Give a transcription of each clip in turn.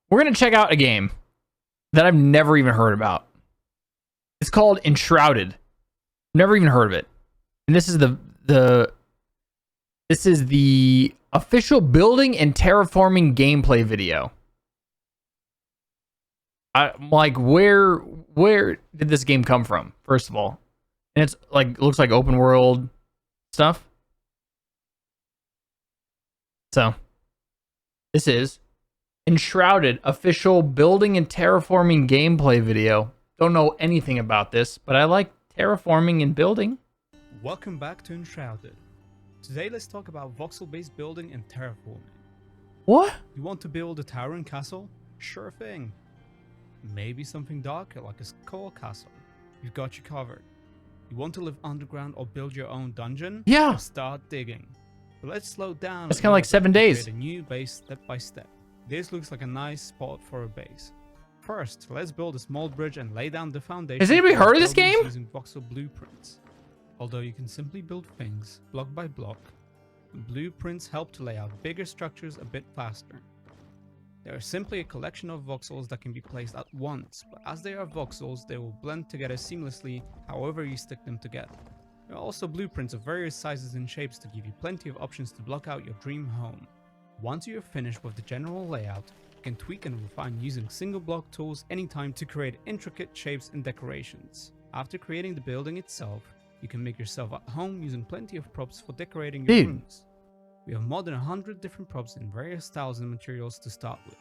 We're going to check out a game that I've never even heard about. It's called Enshrouded. Never even heard of it. And this is the official building and terraforming gameplay video. I'm like, where did this game come from, first of all? And it's like, looks like open world stuff. So, this is Enshrouded official building and terraforming gameplay video. Don't know anything about this, but I like terraforming and building. Welcome back to Enshrouded. Today let's talk about voxel-based building and terraforming. What? You want to build a tower and castle? Sure thing. Maybe something darker like a skull castle. We've got you covered. You want to live underground or build your own dungeon? Yeah. Start digging. But let's slow down. It's kind of like 7 days. Create a new base step by step. This looks like a nice spot for a base. First, let's build a small bridge and lay down the foundation. Has anybody heard of this game? Using voxel blueprints. Although you can simply build things block by block, blueprints help to lay out bigger structures a bit faster. They are simply a collection of voxels that can be placed at once, but as they are voxels, they will blend together seamlessly however you stick them together. There are also blueprints of various sizes and shapes to give you plenty of options to block out your dream home. Once you are finished with the general layout, you can tweak and refine using single block tools anytime to create intricate shapes and decorations. After creating the building itself, you can make yourself at home using plenty of props for decorating your rooms. We have more than 100 different props in various styles and materials to start with.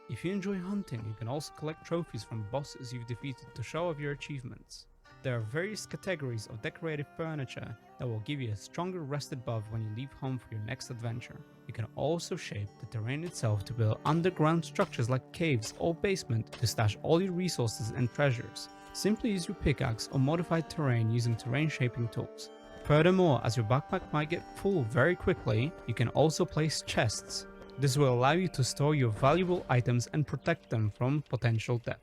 If you enjoy hunting, you can also collect trophies from bosses you've defeated to show off your achievements. There are various categories of decorated furniture that will give you a stronger rested buff when you leave home for your next adventure. You can also shape the terrain itself to build underground structures like caves or basement to stash all your resources and treasures. Simply use your pickaxe or modified terrain using terrain shaping tools. Furthermore, as your backpack might get full very quickly, you can also place chests. This will allow you to store your valuable items and protect them from potential death.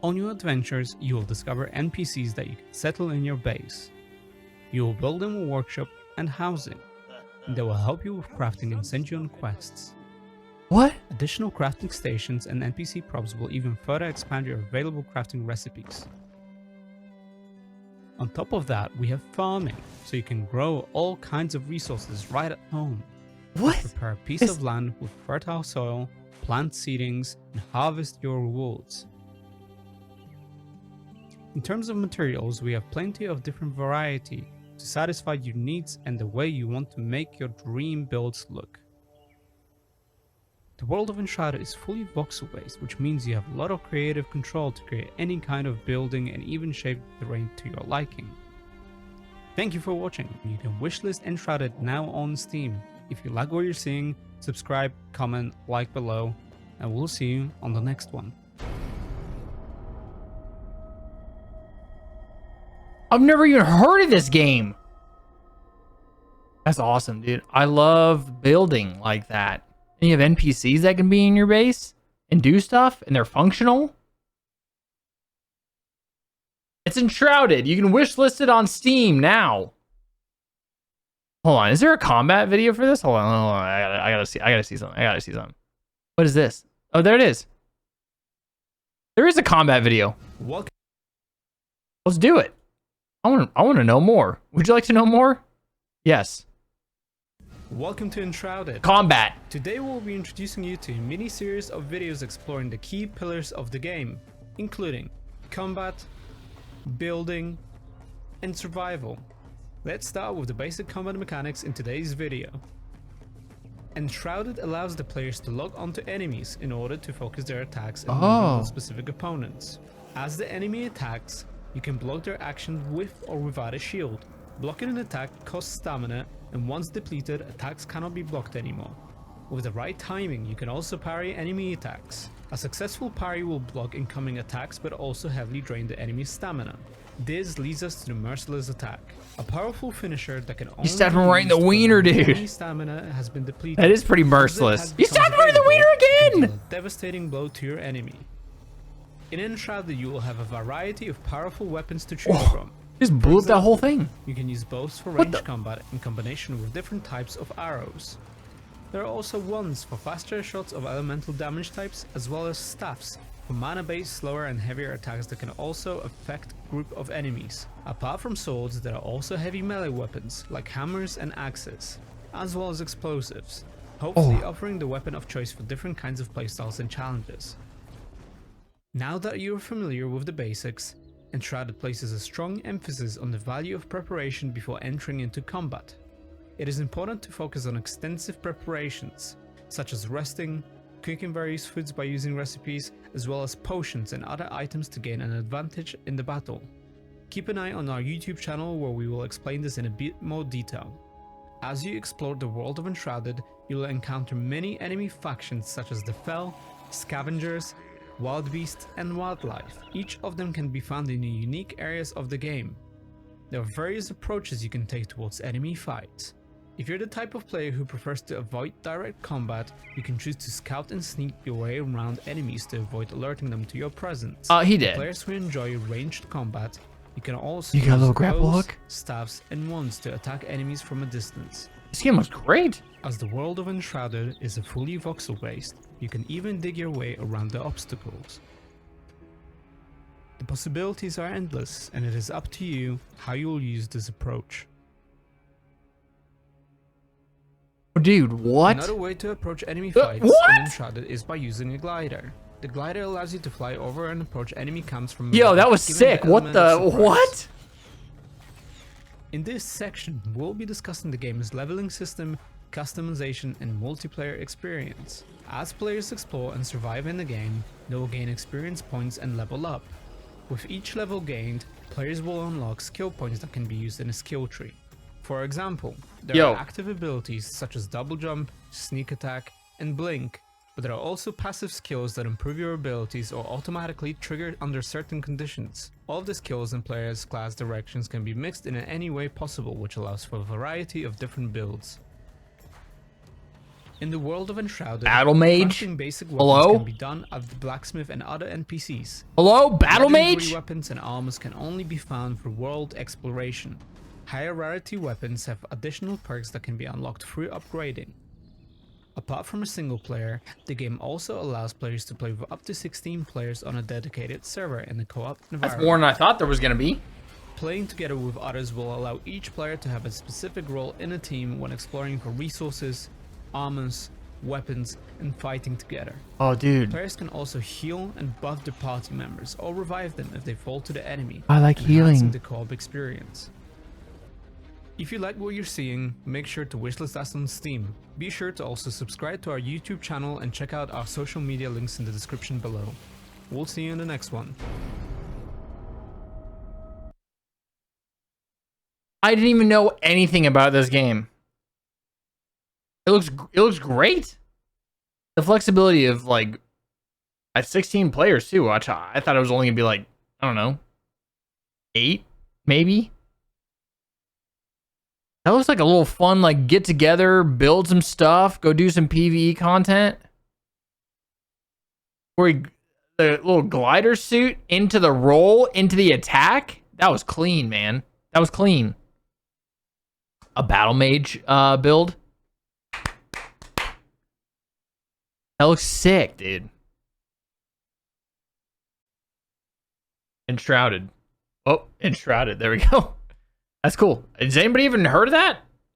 On your adventures, you will discover NPCs that you can settle in your base. You will build them a workshop and housing, and they will help you with crafting and send you on quests. What? Additional crafting stations and NPC props will even further expand your available crafting recipes. On top of that, we have farming, so you can grow all kinds of resources right at home. What? Prepare a piece of land with fertile soil, plant seedlings, and harvest your rewards. In terms of materials, we have plenty of different variety to satisfy your needs and the way you want to make your dream builds look. The world of Enshrouded is fully voxel based, which means you have a lot of creative control to create any kind of building and even shape the terrain to your liking. Thank you for watching. You can wishlist Enshrouded now on Steam. If you like what you're seeing, subscribe, comment, like below, and we'll see you on the next one. I've never even heard of this game. That's awesome, dude. I love building like that. And you have NPCs that can be in your base and do stuff, and they're functional. It's Enshrouded. You can wishlist it on Steam now. Hold on, is there a combat video for this? Hold on. I gotta see something. What is this? Oh, there it is. There is a combat video. Let's do it. I want to know more. Would you like to know more? Yes. Welcome to Enshrouded. Combat. Today we'll be introducing you to a mini-series of videos exploring the key pillars of the game, including combat, building, and survival. Let's start with the basic combat mechanics in today's video. Enshrouded allows the players to lock onto enemies in order to focus their attacks and on specific opponents. As the enemy attacks, you can block their action with or without a shield. Blocking an attack costs stamina, and once depleted, attacks cannot be blocked anymore. With the right timing, you can also parry enemy attacks. A successful parry will block incoming attacks but also heavily drain the enemy's stamina. This leads us to the merciless attack, a powerful finisher that can only You stabbed him right in the wiener, dude. Stamina has been depleted. That is pretty merciless. You stabbed him right in the wiener again! A devastating blow to your enemy. In Enshrouded, you will have a variety of powerful weapons to choose from. Just blew up that whole thing. You can use bows for range combat in combination with different types of arrows. There are also wands for faster shots of elemental damage types, as well as staffs for mana-based slower and heavier attacks that can also affect a group of enemies. Apart from swords, there are also heavy melee weapons like hammers and axes, as well as explosives, hopefully offering the weapon of choice for different kinds of playstyles and challenges. Now that you are familiar with the basics, Enshrouded places a strong emphasis on the value of preparation before entering into combat. It is important to focus on extensive preparations, such as resting, cooking various foods by using recipes, as well as potions and other items to gain an advantage in the battle. Keep an eye on our YouTube channel where we will explain this in a bit more detail. As you explore the world of Enshrouded, you will encounter many enemy factions such as the Fel, Scavengers, Wild Beasts, and Wildlife. Each of them can be found in unique areas of the game. There are various approaches you can take towards enemy fights. If you're the type of player who prefers to avoid direct combat, you can choose to scout and sneak your way around enemies to avoid alerting them to your presence. He did. For players who enjoy ranged combat, you can also got a little use grapple bows, hook? staffs, and wands to attack enemies from a distance. This game looks great. As the world of Enshrouded is a fully voxel based, you can even dig your way around the obstacles. The possibilities are endless, and it is up to you how you will use this approach. Dude, what? Another way to approach enemy fights in Enshrouded is by using a glider. The glider allows you to fly over and approach enemy camps from Yo, above, that was giving sick. the What element the? of surprise. What? In this section, we'll be discussing the game's leveling system, customization, and multiplayer experience. As players explore and survive in the game, they will gain experience points and level up. With each level gained, players will unlock skill points that can be used in a skill tree. For example, there are active abilities such as double jump, sneak attack, and blink, but there are also passive skills that improve your abilities or automatically trigger under certain conditions. All of the skills and players' class directions can be mixed in any way possible, which allows for a variety of different builds. In the world of Enshrouded, Battle Mage? crafting basic weapons can be done at the blacksmith and other NPCs. Hello? Battle Legendary Mage? weapons and armors can only be found through world exploration. Higher rarity weapons have additional perks that can be unlocked through upgrading. Apart from a single player, the game also allows players to play with up to 16 players on a dedicated server in the co-op environment. That's more than I thought there was gonna be. Playing together with others will allow each player to have a specific role in a team when exploring for resources, armors, weapons, and fighting together. Oh, dude. Players can also heal and buff their party members or revive them if they fall to the enemy. I like healing. Enhancing the co-op experience. If you like what you're seeing, make sure to wishlist us on Steam. Be sure to also subscribe to our YouTube channel and check out our social media links in the description below. We'll see you in the next one. I didn't even know anything about this game. It looks great. The flexibility of like at 16 players too. I thought it was only gonna be like, I don't know, 8 maybe. That looks like a little fun, like get together, build some stuff, go do some PvE content. Where the little glider suit into the roll, into the attack. That was clean, man. That was clean. A battle mage build. That looks sick, dude. Enshrouded. Oh, Enshrouded. There we go. That's cool. Has anybody even heard of that?